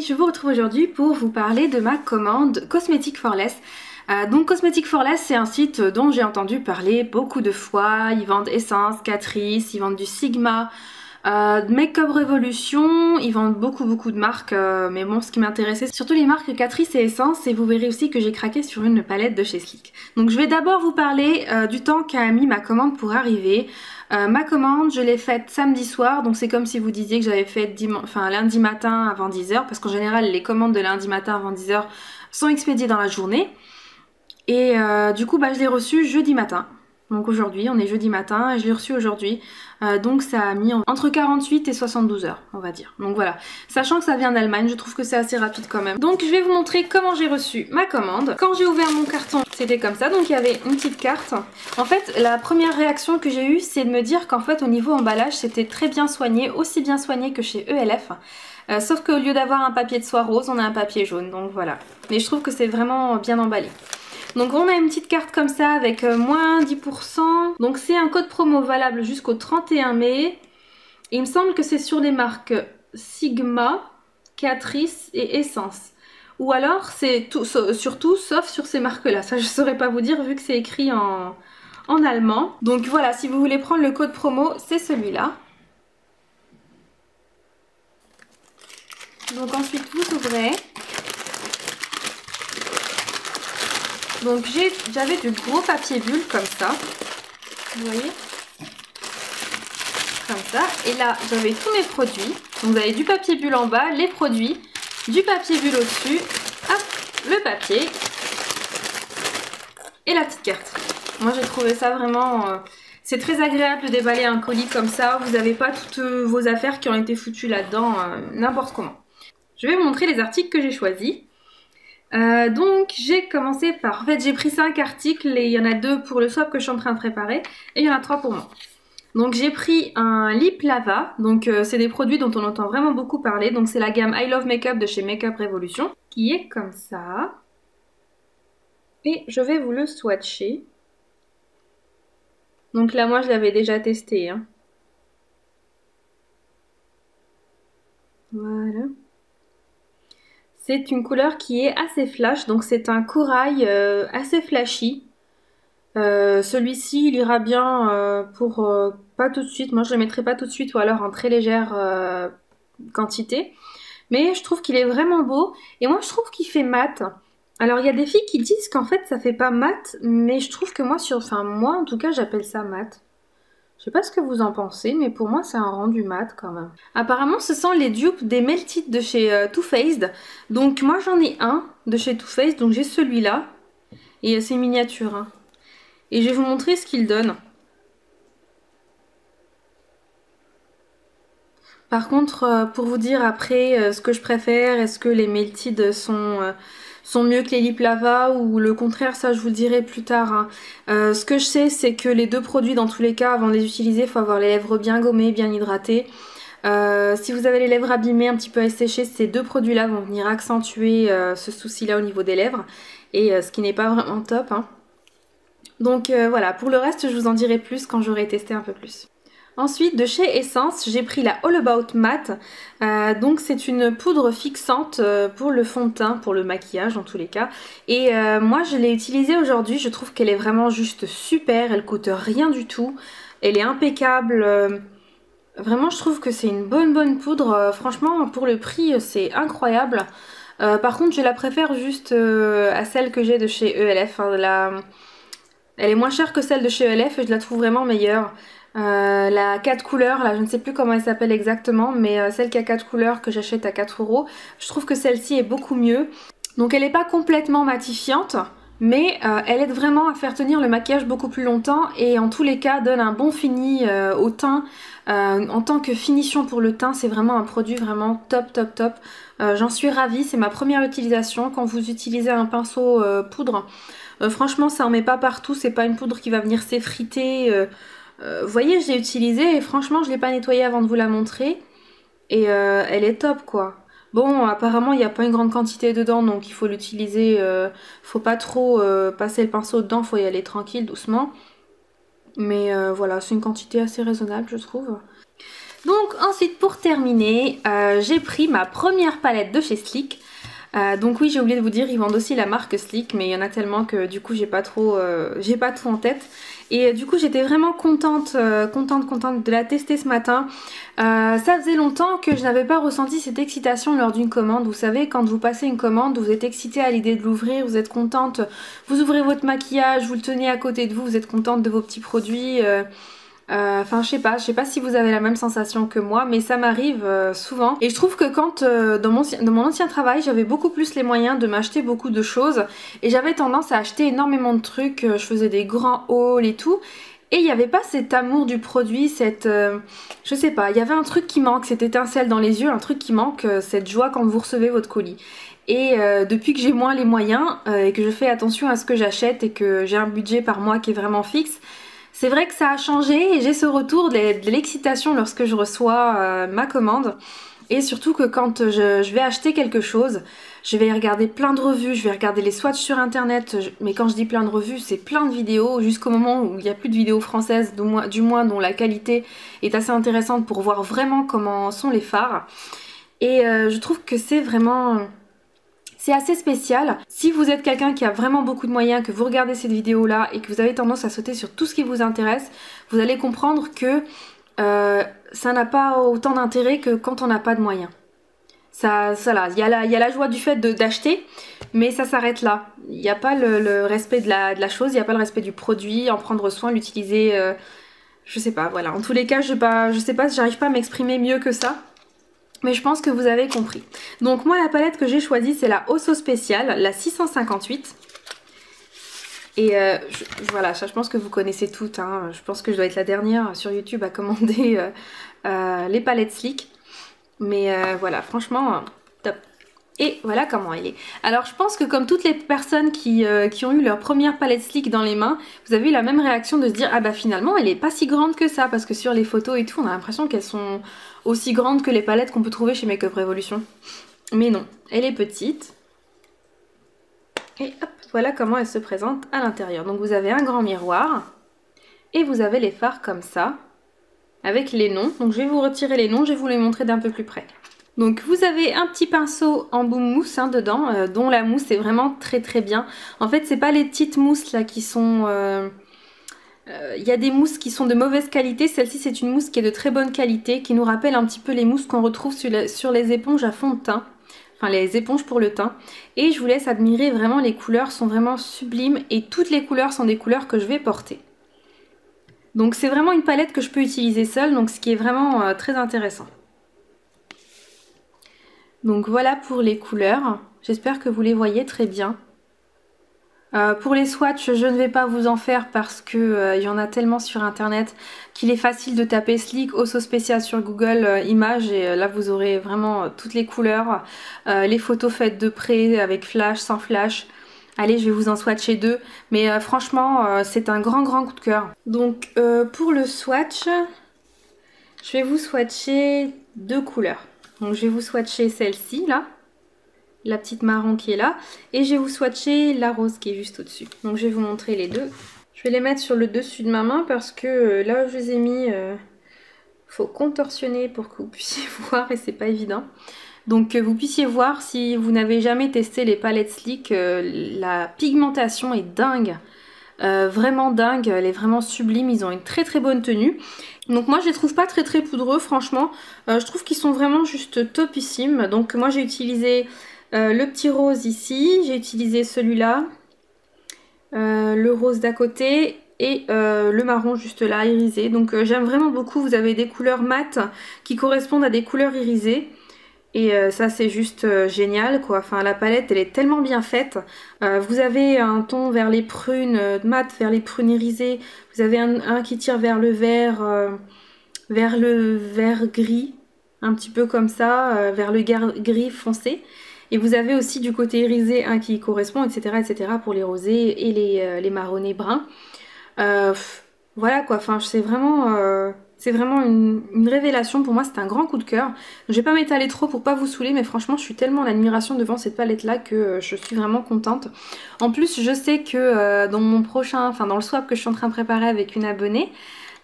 je vous retrouve aujourd'hui pour vous parler de ma commande Cosmetics for Less. Donc Cosmetics for Less, c'est un site dont j'ai entendu parler beaucoup de fois. Ils vendent Essence, Catrice, ils vendent du Sigma, Makeup Revolution, ils vendent beaucoup de marques, mais bon, ce qui m'intéressait c'est surtout les marques Catrice et Essence, et vous verrez aussi que j'ai craqué sur une palette de chez Sleek. Donc je vais d'abord vous parler du temps qu'a mis ma commande pour arriver. Ma commande, je l'ai faite samedi soir, donc c'est comme si vous disiez que j'avais fait lundi matin avant 10 h, parce qu'en général les commandes de lundi matin avant 10 h sont expédiées dans la journée. Et du coup je l'ai reçue jeudi matin. Donc aujourd'hui, on est jeudi matin et je l'ai reçu aujourd'hui. Donc ça a mis entre 48 et 72 heures, on va dire. Donc voilà, sachant que ça vient d'Allemagne, je trouve que c'est assez rapide quand même. Donc je vais vous montrer comment j'ai reçu ma commande. Quand j'ai ouvert mon carton, c'était comme ça. Donc il y avait une petite carte. En fait, la première réaction que j'ai eue, c'est de me dire qu'en fait au niveau emballage, c'était très bien soigné, aussi bien soigné que chez ELF. Sauf qu'au lieu d'avoir un papier de soie rose, on a un papier jaune. Donc voilà. Mais je trouve que c'est vraiment bien emballé. Donc on a une petite carte comme ça avec moins 10%. Donc c'est un code promo valable jusqu'au 31 mai. Et il me semble que c'est sur les marques Sigma, Catrice et Essence. Ou alors c'est surtout sauf sur ces marques-là. Ça je saurais pas vous dire vu que c'est écrit en allemand. Donc voilà, si vous voulez prendre le code promo, c'est celui-là. Donc ensuite vous ouvrez. Donc j'avais du gros papier bulle comme ça, vous voyez, comme ça. Et là j'avais tous mes produits. Donc vous avez du papier bulle en bas, les produits, du papier bulle au-dessus, hop, le papier et la petite carte. Moi j'ai trouvé ça vraiment, c'est très agréable de déballer un colis comme ça. Vous n'avez pas toutes vos affaires qui ont été foutues là-dedans, n'importe comment. Je vais vous montrer les articles que j'ai choisis. Donc j'ai commencé par, en fait j'ai pris 5 articles et il y en a 2 pour le swap que je suis en train de préparer et il y en a 3 pour moi. Donc j'ai pris un lip lava, donc c'est des produits dont on entend vraiment beaucoup parler, donc c'est la gamme I Love Makeup de chez Makeup Revolution qui est comme ça. Et je vais vous le swatcher. Donc là moi je l'avais déjà testé, hein. Voilà. C'est une couleur qui est assez flash, donc c'est un corail assez flashy. Celui-ci il ira bien pour pas tout de suite, moi je le mettrai pas tout de suite ou alors en très légère quantité. Mais je trouve qu'il est vraiment beau et moi je trouve qu'il fait mat. Alors il y a des filles qui disent qu'en fait ça fait pas mat, mais je trouve que moi, moi en tout cas j'appelle ça mat. Je sais pas ce que vous en pensez, mais pour moi c'est un rendu mat quand même. Apparemment ce sont les dupes des Melted de chez Too Faced. Donc moi j'en ai un de chez Too Faced, donc j'ai celui-là. Et c'est miniature, hein. Et je vais vous montrer ce qu'il donne. Par contre, pour vous dire après ce que je préfère, est-ce que les Melted sont mieux que les lip lava ou le contraire, ça je vous le dirai plus tard, hein. Ce que je sais c'est que les deux produits dans tous les cas avant de les utiliser il faut avoir les lèvres bien gommées, bien hydratées. Si vous avez les lèvres abîmées, un petit peu asséchées, ces deux produits là vont venir accentuer ce souci là au niveau des lèvres et ce qui n'est pas vraiment top, hein. Donc voilà, pour le reste je vous en dirai plus quand j'aurai testé un peu plus. Ensuite de chez Essence j'ai pris la All About Matte, donc c'est une poudre fixante pour le fond de teint, pour le maquillage en tous les cas. Et moi je l'ai utilisée aujourd'hui, je trouve qu'elle est vraiment juste super, elle coûte rien du tout, elle est impeccable, vraiment je trouve que c'est une bonne poudre, franchement pour le prix c'est incroyable. Par contre je la préfère juste à celle que j'ai de chez ELF, hein, elle est moins chère que celle de chez ELF et je la trouve vraiment meilleure. La 4 couleurs, là je ne sais plus comment elle s'appelle exactement, mais celle qui a 4 couleurs que j'achète à 4 €, je trouve que celle-ci est beaucoup mieux. Donc elle n'est pas complètement matifiante, mais elle aide vraiment à faire tenir le maquillage beaucoup plus longtemps et en tous les cas donne un bon fini au teint. En tant que finition pour le teint, c'est vraiment un produit vraiment top. J'en suis ravie, c'est ma première utilisation. Quand vous utilisez un pinceau poudre, franchement ça en met pas partout, c'est pas une poudre qui va venir s'effriter. Vous voyez, je l'ai utilisée et franchement je l'ai pas nettoyée avant de vous la montrer et elle est top quoi. Bon, apparemment il n'y a pas une grande quantité dedans donc il faut l'utiliser, faut pas trop passer le pinceau dedans, faut y aller tranquille, doucement. Mais voilà, c'est une quantité assez raisonnable je trouve. Donc ensuite pour terminer, j'ai pris ma première palette de chez Sleek. Donc oui, j'ai oublié de vous dire, ils vendent aussi la marque Sleek, mais il y en a tellement que du coup j'ai pas tout en tête. Et du coup j'étais vraiment contente de la tester ce matin. Ça faisait longtemps que je n'avais pas ressenti cette excitation lors d'une commande. Vous savez, quand vous passez une commande, vous êtes excitée à l'idée de l'ouvrir, vous êtes contente, vous ouvrez votre maquillage, vous le tenez à côté de vous, vous êtes contente de vos petits produits. Enfin, je sais pas si vous avez la même sensation que moi, mais ça m'arrive souvent. Et je trouve que quand dans mon ancien travail, j'avais beaucoup plus les moyens de m'acheter beaucoup de choses et j'avais tendance à acheter énormément de trucs. Je faisais des grands hauls et tout. Et il n'y avait pas cet amour du produit, je sais pas, il y avait un truc qui manque, cette étincelle dans les yeux, un truc qui manque, cette joie quand vous recevez votre colis. Et depuis que j'ai moins les moyens et que je fais attention à ce que j'achète et que j'ai un budget par mois qui est vraiment fixe, c'est vrai que ça a changé et j'ai ce retour de l'excitation lorsque je reçois ma commande. Et surtout que quand je vais acheter quelque chose, je vais regarder plein de revues, je vais regarder les swatchs sur internet, mais quand je dis plein de revues, c'est plein de vidéos jusqu'au moment où il n'y a plus de vidéos françaises, du moins dont la qualité est assez intéressante pour voir vraiment comment sont les fards. Et je trouve que c'est assez spécial. Si vous êtes quelqu'un qui a vraiment beaucoup de moyens, que vous regardez cette vidéo là et que vous avez tendance à sauter sur tout ce qui vous intéresse, vous allez comprendre que ça n'a pas autant d'intérêt que quand on n'a pas de moyens. Ça là, il y a la joie du fait d'acheter, mais ça s'arrête là. Il n'y a pas le respect de la chose, il n'y a pas le respect du produit, en prendre soin, l'utiliser, je sais pas, voilà. En tous les cas, je sais pas, j'arrive pas à m'exprimer mieux que ça. Mais je pense que vous avez compris. Donc moi la palette que j'ai choisie c'est la Osso Spéciale, la 658. Et voilà, ça je pense que vous connaissez toutes. Hein. Je pense que je dois être la dernière sur YouTube à commander les palettes Sleek. Mais voilà, franchement, top. Et voilà comment elle est. Alors je pense que comme toutes les personnes qui ont eu leur première palette Sleek dans les mains, vous avez eu la même réaction de se dire ah bah finalement elle est pas si grande que ça. Parce que sur les photos et tout on a l'impression qu'elles sont aussi grandes que les palettes qu'on peut trouver chez Make Up Revolution. Mais non, elle est petite. Et hop, voilà comment elle se présente à l'intérieur. Donc vous avez un grand miroir et vous avez les fards comme ça avec les noms. Donc je vais vous retirer les noms, je vais vous les montrer d'un peu plus près. Donc vous avez un petit pinceau en boum mousse dedans, dont la mousse est vraiment très très bien. En fait c'est pas les petites mousses là qui sont... Il y a des mousses qui sont de mauvaise qualité, celle-ci c'est une mousse qui est de très bonne qualité, qui nous rappelle un petit peu les mousses qu'on retrouve sur les éponges à fond de teint. Enfin les éponges pour le teint. Et je vous laisse admirer vraiment, les couleurs sont vraiment sublimes et toutes les couleurs sont des couleurs que je vais porter. Donc c'est vraiment une palette que je peux utiliser seule, donc ce qui est vraiment très intéressant. Donc voilà pour les couleurs, j'espère que vous les voyez très bien. Pour les swatchs, je ne vais pas vous en faire parce que y en a tellement sur internet qu'il est facile de taper Sleek Osso Spécial sur Google Images et là vous aurez vraiment toutes les couleurs, les photos faites de près avec flash, sans flash. Allez, je vais vous en swatcher deux, mais franchement c'est un grand coup de cœur. Donc pour le swatch, je vais vous swatcher deux couleurs. Donc je vais vous swatcher celle-ci là. La petite marron qui est là, et je vais vous swatcher la rose qui est juste au dessus. Donc je vais vous montrer les deux. Je vais les mettre sur le dessus de ma main parce que là où je les ai mis, faut contorsionner pour que vous puissiez voir et c'est pas évident. Donc que vous puissiez voir, si vous n'avez jamais testé les palettes Sleek, la pigmentation est dingue. Vraiment dingue, elle est vraiment sublime, ils ont une très bonne tenue. Donc moi je les trouve pas très poudreux franchement, je trouve qu'ils sont vraiment juste topissimes. Donc moi j'ai utilisé le petit rose ici, j'ai utilisé celui-là, le rose d'à côté et le marron juste là, irisé. Donc j'aime vraiment beaucoup, vous avez des couleurs mates qui correspondent à des couleurs irisées. Et ça c'est juste génial quoi, enfin la palette elle est tellement bien faite. Vous avez un ton vers les prunes mat, vers les prunes irisées. Vous avez un qui tire vers le vert gris, un petit peu comme ça, vers le gris foncé. Et vous avez aussi du côté irisé un qui correspond, etc. pour les rosés et les marronnés bruns. Voilà quoi, enfin c'est vraiment une révélation pour moi, c'est un grand coup de cœur. Je vais pas m'étaler trop pour pas vous saouler, mais franchement je suis tellement en admiration devant cette palette là que je suis vraiment contente. En plus je sais que dans mon prochain, enfin dans le swap que je suis en train de préparer avec une abonnée,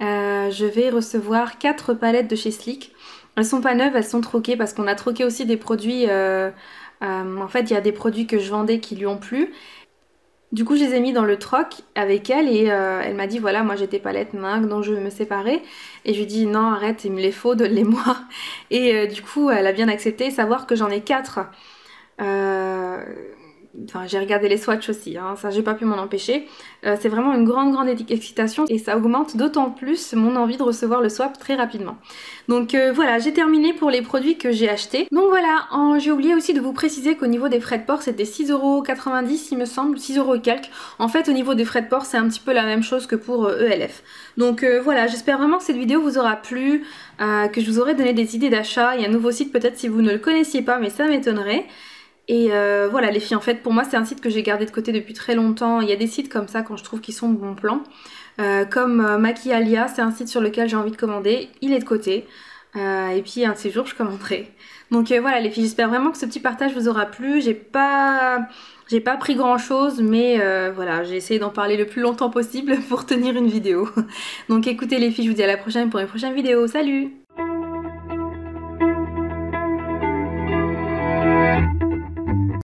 je vais recevoir 4 palettes de chez Sleek. Elles sont pas neuves, elles sont troquées parce qu'on a troqué aussi des produits. En fait, il y a des produits que je vendais qui lui ont plu. Du coup, je les ai mis dans le troc avec elle et elle m'a dit voilà, moi j'ai tes palettes Minc dont je veux me séparer. Et je lui ai dit non, arrête, il me les faut, donne-les-moi. Et du coup, elle a bien accepté, savoir que j'en ai 4. Enfin, j'ai regardé les swatchs aussi, hein, ça j'ai pas pu m'en empêcher. C'est vraiment une grande excitation et ça augmente d'autant plus mon envie de recevoir le swap très rapidement. Donc voilà, j'ai terminé pour les produits que j'ai achetés. Donc voilà, j'ai oublié aussi de vous préciser qu'au niveau des frais de port c'était 6,90 € il me semble, 6 € et quelques. En fait au niveau des frais de port c'est un petit peu la même chose que pour ELF. Donc voilà, j'espère vraiment que cette vidéo vous aura plu, que je vous aurai donné des idées d'achat. Il y a un nouveau site peut-être si vous ne le connaissiez pas mais ça m'étonnerait. Et voilà les filles, en fait pour moi c'est un site que j'ai gardé de côté depuis très longtemps. Il y a des sites comme ça quand je trouve qu'ils sont de bon plan. Comme Maquialia, c'est un site sur lequel j'ai envie de commander, il est de côté. Et puis un de ces jours je commanderai. Donc voilà les filles, j'espère vraiment que ce petit partage vous aura plu. J'ai pas pris grand chose mais voilà, j'ai essayé d'en parler le plus longtemps possible pour tenir une vidéo. Donc écoutez les filles, je vous dis à la prochaine pour une prochaine vidéo. Salut!